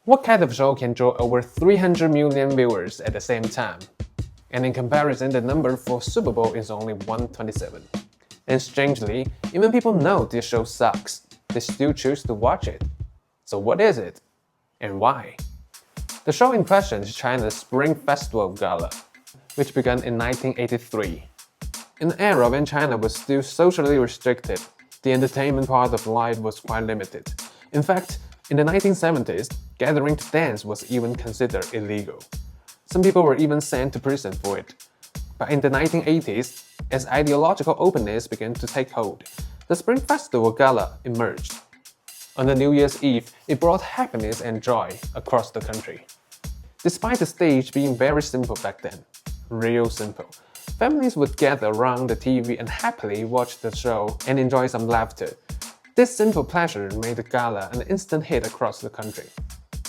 What kind of show can draw over 300 million viewers at the same time? And in comparison, the number for Super Bowl is only 127. And strangely, even people know this show sucks, they still choose to watch it. So what is it? And why? The show in question is China's Spring Festival Gala, which began in 1983. In an era when China was still socially restricted, the entertainment part of life was quite limited. In fact, in the 1970s, gathering to dance was even considered illegal. Some people were even sent to prison for it. But in the 1980s, as ideological openness began to take hold, the Spring Festival Gala emerged. On the New Year's Eve, it brought happiness and joy across the country. Despite the stage being very simple back then, real simple, families would gather around the TV and happily watch the show and enjoy some laughter. This simple pleasure made the gala an instant hit across the country.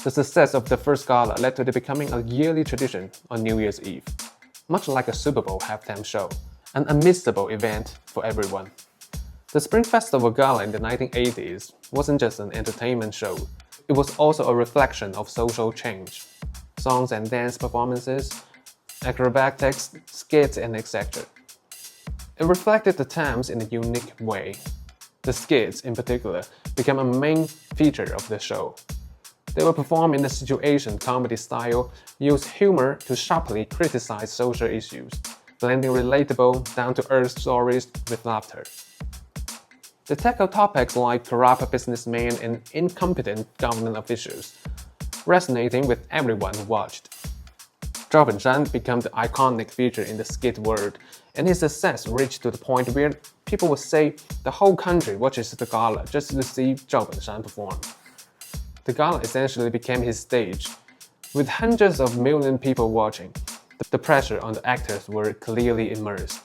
The success of the first gala led to it becoming a yearly tradition on New Year's Eve, much like a Super Bowl halftime show, an unmissable event for everyone. The Spring Festival Gala in the 1980s wasn't just an entertainment show, it was also a reflection of social change. Songs and dance performances, acrobatics, skits, and etc. It reflected the times in a unique way. The skits, in particular, became a main feature of the show. They were performed in a situation comedy style, use humor to sharply criticize social issues, blending relatable, down-to-earth stories with laughter. They tackle topics like corrupt businessmen and incompetent government officials, resonating with everyone who watched. Zhao Benshan became the iconic figure in the skit world, and his success reached to the point where people would say the whole country watches the gala just to see Zhao Benshan perform. The gala essentially became his stage. With hundreds of millions people watching, the pressure on the actors were clearly immersed.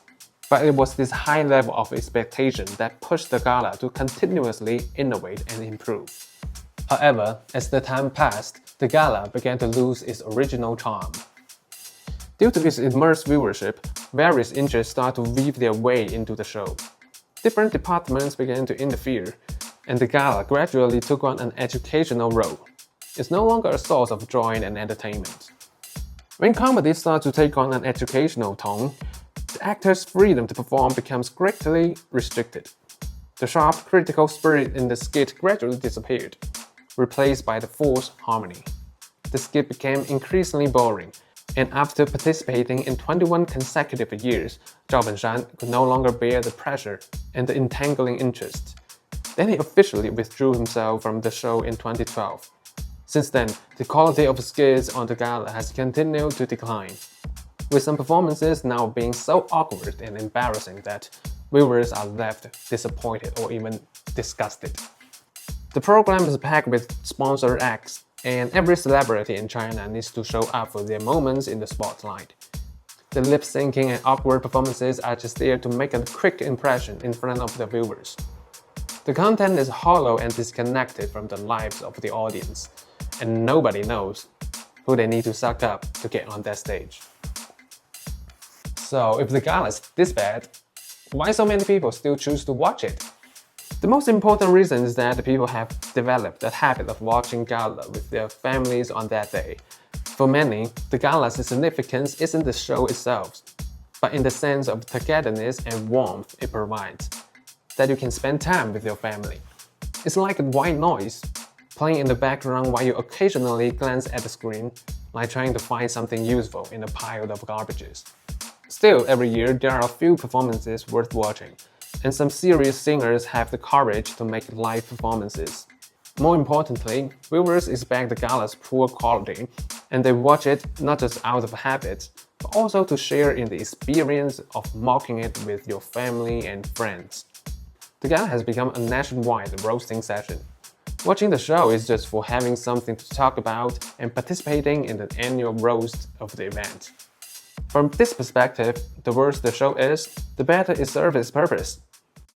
But it was this high level of expectation that pushed the gala to continuously innovate and improve. However, as the time passed, the gala began to lose its original charm. Due to its immersed viewership, various interests started to weave their way into the show. Different departments began to interfere, and the gala gradually took on an educational role. It's no longer a source of joy and entertainment. When comedy starts to take on an educational tone, the actors' freedom to perform becomes greatly restricted. The sharp, critical spirit in the skit gradually disappeared, replaced by the forced harmony. The skit became increasingly boring, and after participating in 21 consecutive years, Zhao Benshan could no longer bear the pressure and the entangling interest. Then he officially withdrew himself from the show in 2012. Since then, the quality of skits on the gala has continued to decline, with some performances now being so awkward and embarrassing that viewers are left disappointed or even disgusted. The program is packed with sponsored acts, and every celebrity in China needs to show up for their moments in the spotlight. The lip-syncing and awkward performances are just there to make a quick impression in front of the viewers. The content is hollow and disconnected from the lives of the audience, and nobody knows who they need to suck up to get on that stage. So if the gala is this bad, why so many people still choose to watch it? The most important reason is that the people have developed a habit of watching gala with their families on that day. For many, the gala's significance isn't the show itself, but in the sense of togetherness and warmth it provides, that you can spend time with your family. It's like a white noise, playing in the background while you occasionally glance at the screen, like trying to find something useful in a pile of garbages. Still, every year there are a few performances worth watching, and some serious singers have the courage to make live performances. More importantly, viewers expect the gala's poor quality, and they watch it not just out of habit, but also to share in the experience of mocking it with your family and friends. The gala has become a nationwide roasting session. Watching the show is just for having something to talk about and participating in the annual roast of the event. From this perspective, the worse the show is, the better it serves its purpose.